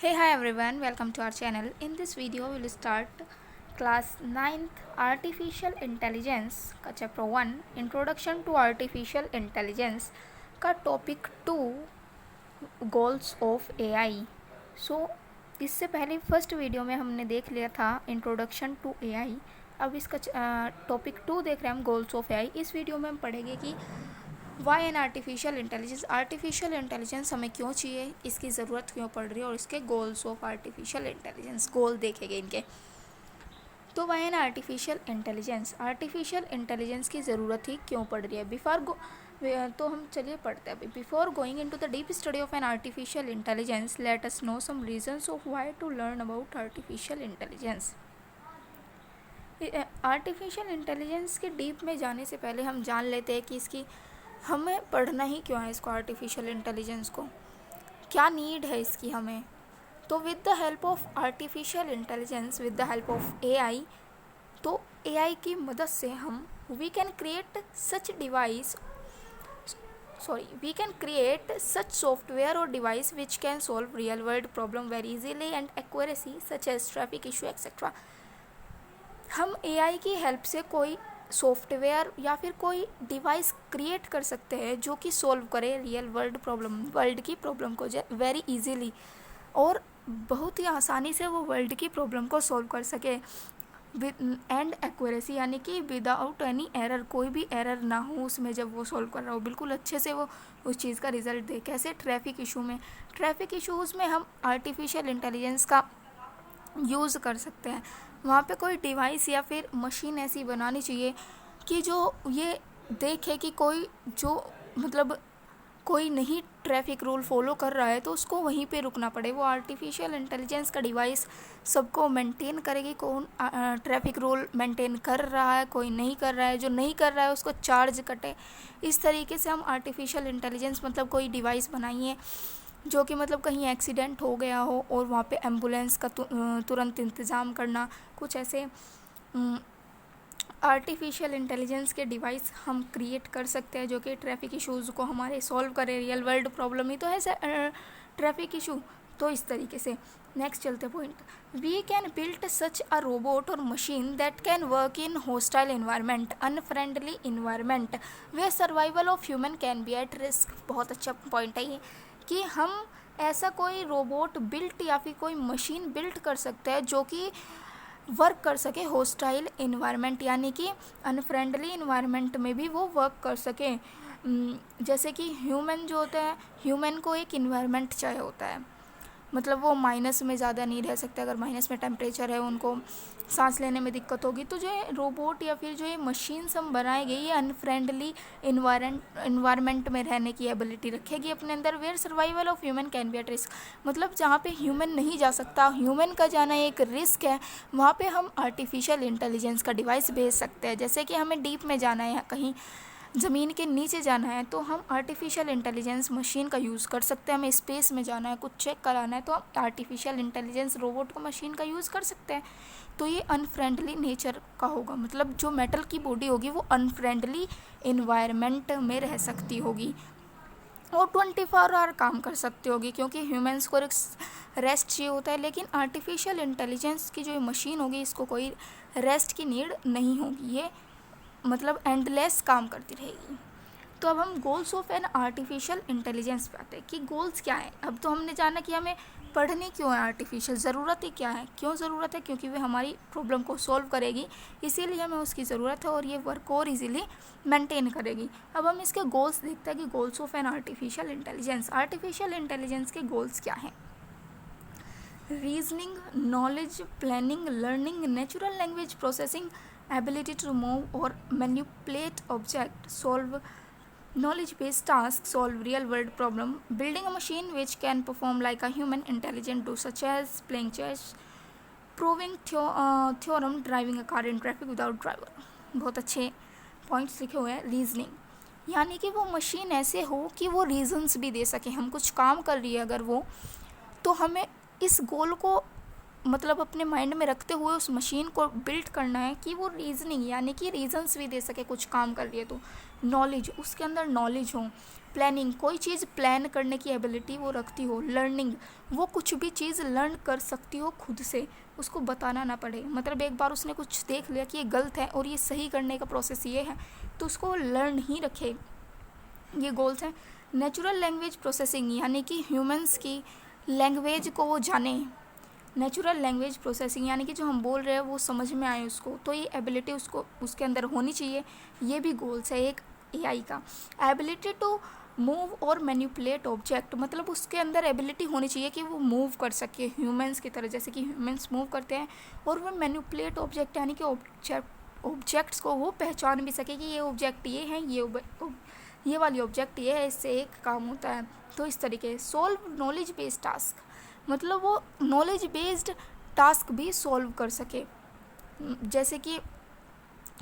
Hey, hi everyone, welcome to our channel. In this video, we will start class 9th Artificial Intelligence का chapter 1 Introduction to Artificial Intelligence का topic 2 Goals of AI. So, इससे पहले first video में हमने देख लिया था introduction to AI. अब इसका टॉपिक 2 देख रहे हैं हम, गोल्स ऑफ एआई. इस वीडियो में हम पढ़ेंगे कि वाई एन आर्टिफिशियल इंटेलिजेंस हमें क्यों चाहिए, इसकी ज़रूरत क्यों पड़ रही है और इसके गोल्स ऑफ आर्टिफिशियल इंटेलिजेंस, गोल देखेंगे इनके. तो वाई एन आर्टिफिशियल इंटेलिजेंस की ज़रूरत ही क्यों पड़ रही है. तो हम चलिए पढ़ते हैं अभी. Before going into the deep study of an artificial intelligence, let us know some reasons of why to learn about artificial intelligence. Artificial intelligence के डीप में जाने से पहले हम जान लेते हैं कि इसकी हमें पढ़ना ही क्यों है, इसको आर्टिफिशियल इंटेलिजेंस को क्या नीड है इसकी हमें. तो with the help of artificial intelligence, with the help of AI, तो एआई की मदद से हम we can create such software और device which can solve real world problem very easily and accuracy such as traffic issue etcetera. हम AI की help से कोई सॉफ्टवेयर या फिर कोई डिवाइस क्रिएट कर सकते हैं जो कि सॉल्व करे रियल वर्ल्ड की प्रॉब्लम को वेरी इजीली, और बहुत ही आसानी से वो वर्ल्ड की प्रॉब्लम को सॉल्व कर सके एंड एक्यूरेसी, यानी कि विदाउट एनी एरर, कोई भी एरर ना हो उसमें जब वो सॉल्व कर रहा हो, बिल्कुल अच्छे से वो उस चीज़ का रिजल्ट दे. कैसे? ट्रैफिक इशूज़ में हम आर्टिफिशियल इंटेलिजेंस का यूज़ कर सकते हैं. वहाँ पे कोई डिवाइस या फिर मशीन ऐसी बनानी चाहिए कि जो ये देखे कि कोई नहीं ट्रैफिक रूल फॉलो कर रहा है तो उसको वहीं पे रुकना पड़े. वो आर्टिफिशियल इंटेलिजेंस का डिवाइस सबको मेंटेन करेगी, कौन ट्रैफिक रूल मेंटेन कर रहा है, कोई नहीं कर रहा है, जो नहीं कर रहा है उसको चार्ज कटे. इस तरीके से हम आर्टिफिशियल इंटेलिजेंस कोई डिवाइस बनाइए जो कि कहीं एक्सीडेंट हो गया हो और वहाँ पे एम्बुलेंस का तुरंत इंतज़ाम करना. कुछ ऐसे आर्टिफिशियल इंटेलिजेंस के डिवाइस हम क्रिएट कर सकते हैं जो कि ट्रैफिक इश्यूज़ को हमारे सॉल्व करे. रियल वर्ल्ड प्रॉब्लम ही तो है ट्रैफिक इशू. तो इस तरीके से नेक्स्ट चलते point. We can build such a robot और machine that can work in hostile environment, unfriendly environment, where survival of human can be at risk. बहुत अच्छा पॉइंट है ये कि हम ऐसा कोई रोबोट बिल्ट या फिर कोई मशीन बिल्ट कर सकते हैं जो कि वर्क कर सके हॉस्टाइल इन्वायरमेंट, यानी कि अनफ्रेंडली इन्वायरमेंट में भी वो वर्क कर सके. जैसे कि ह्यूमन जो होता है, ह्यूमन को एक इन्वायरमेंट चाहिए होता है, वो माइनस में ज़्यादा नहीं रह सकते. अगर माइनस में टेम्परेचर है, उनको सांस लेने में दिक्कत होगी. तो जो ये रोबोट या फिर जो ये मशीन्स हम बनाएंगे, ये अनफ्रेंडली इन्वायरमेंट में रहने की एबिलिटी रखेगी अपने अंदर. Where survival of human can be at risk, जहाँ पे ह्यूमन नहीं जा सकता, ह्यूमन का जाना एक रिस्क है, वहाँ पे हम आर्टिफिशियल इंटेलिजेंस का डिवाइस भेज सकते हैं. जैसे कि हमें डीप में जाना है, कहीं ज़मीन के नीचे जाना है, तो हम आर्टिफिशियल इंटेलिजेंस मशीन का यूज़ कर सकते हैं. हमें स्पेस में जाना है, कुछ चेक कराना है, तो हम आर्टिफिशियल इंटेलिजेंस रोबोट को मशीन का यूज़ कर सकते हैं. तो ये अनफ्रेंडली नेचर का होगा, जो मेटल की बॉडी होगी वो अनफ्रेंडली इन्वायरमेंट में रह सकती होगी और 24 आवर काम कर सकती होगी, क्योंकि ह्यूमंस को रेस्ट चाहिए होता है. लेकिन आर्टिफिशियल इंटेलिजेंस की जो मशीन होगी, इसको कोई रेस्ट की नीड नहीं होगी, ये एंडलेस काम करती रहेगी. तो अब हम goals of an artificial intelligence पे आते हैं कि गोल्स क्या है. अब तो हमने जाना कि हमें पढ़नी क्यों है आर्टिफिशियल, ज़रूरत ही क्या है, क्यों ज़रूरत है, क्योंकि वे हमारी प्रॉब्लम को सॉल्व करेगी, इसीलिए हमें उसकी ज़रूरत है और ये वर्क और इजीली मेंटेन करेगी. अब हम इसके गोल्स देखते हैं कि goals of an artificial intelligence के गोल्स क्या हैं. Reasoning, knowledge, planning, learning, natural language processing, ability to move or manipulate object, solve knowledge-based tasks, solve real-world problem, building a machine which can perform like a human, intelligent, do such as playing chess, proving theorem, driving a car in traffic without driver. बहुत अच्छे points लिखे हुए हैं. Reasoning यानी कि वो machine ऐसे हो कि वो रीजन्स भी दे सके. हम कुछ काम कर रही है अगर वो, तो हमें इस गोल को अपने माइंड में रखते हुए उस मशीन को बिल्ड करना है कि वो रीजनिंग यानी कि रीजन्स भी दे सके, कुछ काम कर रही है. तो नॉलेज, उसके अंदर नॉलेज हो, प्लानिंग, कोई चीज़ प्लान करने की एबिलिटी वो रखती हो। लर्निंग, वो कुछ भी चीज़ लर्न कर सकती हो खुद से, उसको बताना ना पड़े। मतलब एक बार उसने कुछ देख लिया कि ये गलत है और ये सही करने का प्रोसेस ये है, तो उसको लर्न ही रखे। ये गोल्स हैं। नेचुरल लैंग्वेज प्रोसेसिंग, यानी कि ह्यूमंस की लैंग्वेज को वो जाने। नेचुरल लैंग्वेज प्रोसेसिंग यानी कि जो हम बोल रहे हैं वो समझ में आए उसको, तो ये एबिलिटी उसको उसके अंदर होनी चाहिए। ये भी गोल्स है एक एआई का। एबिलिटी टू मूव और मैनिपुलेट ऑब्जेक्ट, मतलब उसके अंदर एबिलिटी होनी चाहिए कि वो मूव कर सके ह्यूमंस की तरह, जैसे कि ह्यूमंस मूव करते हैं। और वो मैनिपुलेट ऑब्जेक्ट यानी कि ऑब्जेक्ट्स को वो पहचान भी सके कि ये ऑब्जेक्ट ये है, ये वाली ऑब्जेक्ट ये है, इससे एक काम होता है। तो इस तरीके। सोल्व नॉलेज बेस्ड टास्क, मतलब वो नॉलेज बेस्ड टास्क भी सॉल्व कर सके। जैसे कि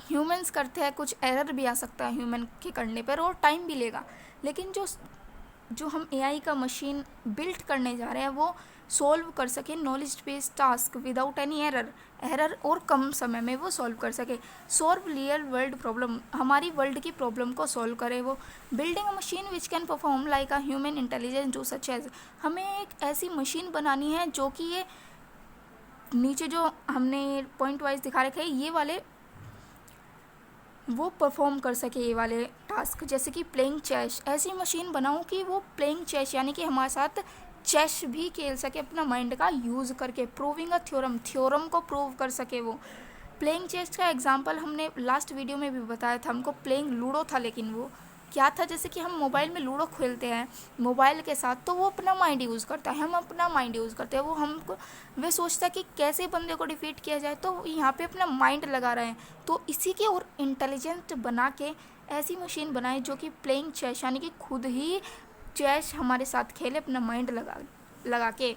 ह्यूमंस करते हैं, कुछ एरर भी आ सकता है ह्यूमन के करने पर और टाइम भी लेगा, लेकिन जो हम एआई का मशीन बिल्ड करने जा रहे हैं वो सॉल्व कर सके knowledge based task without any error और कम समय में वो सॉल्व कर सके। सॉल्व रियल वर्ल्ड प्रॉब्लम, हमारी वर्ल्ड की प्रॉब्लम को सॉल्व करे वो। Building a machine which can perform like a human intelligence do such as, हमें एक ऐसी मशीन बनानी है जो कि ये नीचे जो हमने पॉइंट वाइज दिखा रखे हैं ये वाले वो परफॉर्म कर सके, ये वाले टास्क। जैसे कि प्लेइंग चेस, ऐसी मशीन बनाऊं कि वो प्लेइंग चेस यानी कि हमारे साथ चेस भी खेल सके अपना माइंड का यूज़ करके। प्रूविंग अ थ्योरम को प्रूव कर सके वो। प्लेइंग चेस का एग्जांपल हमने लास्ट वीडियो में भी बताया था, हमको प्लेइंग लूडो था, लेकिन वो क्या था, जैसे कि हम मोबाइल में लूडो खेलते हैं मोबाइल के साथ, तो वो अपना माइंड यूज़ करता है, हम अपना माइंड यूज़ करते हैं। वो हमको वे सोचता है कि कैसे बंदे को डिफीट किया जाए, तो यहाँ पे अपना माइंड लगा रहे हैं। तो इसी के और इंटेलिजेंट बना के ऐसी मशीन बनाए जो कि प्लेइंग चेस यानी कि खुद ही चेस हमारे साथ खेले अपना माइंड लगा के।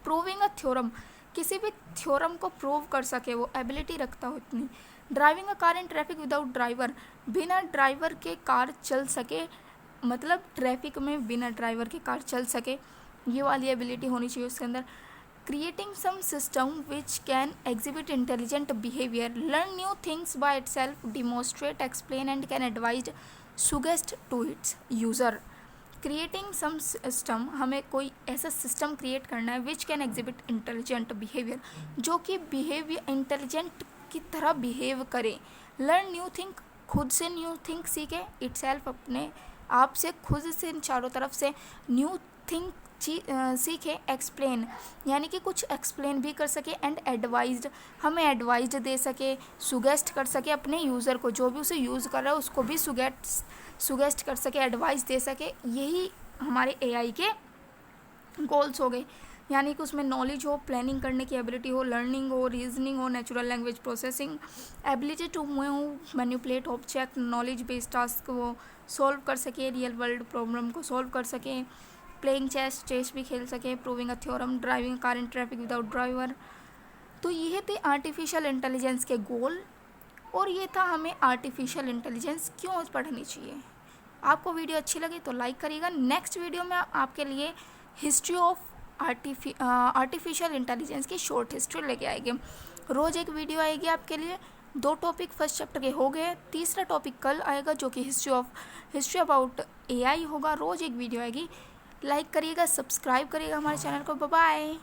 प्रूविंग अ थ्योरम, किसी भी थ्योरम को प्रूव कर सके, वो एबिलिटी रखता हो इतनी। Driving a car in traffic without driver, बिना ड्राइवर के कार चल सके, मतलब ट्रैफिक में बिना ड्राइवर के कार चल सके, ये वाली एबिलिटी होनी चाहिए उसके अंदर। Creating some system which can exhibit intelligent behaviour, learn new things by itself, demonstrate, explain and can advise, suggest to its user. Creating some system, हमें कोई ऐसा सिस्टम क्रिएट करना है which can exhibit intelligent behaviour, जो कि behaviour intelligent की तरह behave करे। लर्न न्यू थिंग, खुद से न्यू थिंग सीखे, इटसेल्फ अपने आप से खुद से चारों तरफ से न्यू थिंग सीखे। एक्सप्लेन, यानी कि कुछ एक्सप्लेन भी कर सके। एंड एडवाइज्ड, हमें एडवाइज दे सके, सुगेस्ट कर सके अपने यूज़र को, जो भी उसे यूज़ कर रहा है उसको भी सुगेस्ट कर सके, एडवाइस दे सके। यही हमारे एआई के गोल्स हो गए, यानी कि उसमें नॉलेज हो, प्लानिंग करने की एबिलिटी हो, लर्निंग हो, रीजनिंग हो, natural language processing, ability to move, manipulate object, knowledge based task वो सॉल्व कर सके, रियल वर्ल्ड प्रॉब्लम को सॉल्व कर सके, प्लेइंग चेस भी खेल सके, proving a theorem, driving car in traffic without driver. तो ये थे आर्टिफिशियल इंटेलिजेंस के गोल, और ये था हमें आर्टिफिशियल इंटेलिजेंस क्यों पढ़नी चाहिए। आपको वीडियो अच्छी लगी तो लाइक करिएगा। नेक्स्ट वीडियो में आपके लिए हिस्ट्री ऑफ आर्टिफिशियल इंटेलिजेंस की शॉर्ट हिस्ट्री लेके आएंगे। रोज़ एक वीडियो आएगी आपके लिए। 2 टॉपिक फर्स्ट चैप्टर के हो गए, तीसरा टॉपिक कल आएगा जो कि हिस्ट्री अबाउट एआई होगा। रोज़ एक वीडियो आएगी। लाइक करिएगा, सब्सक्राइब करिएगा हमारे चैनल को। Bye bye.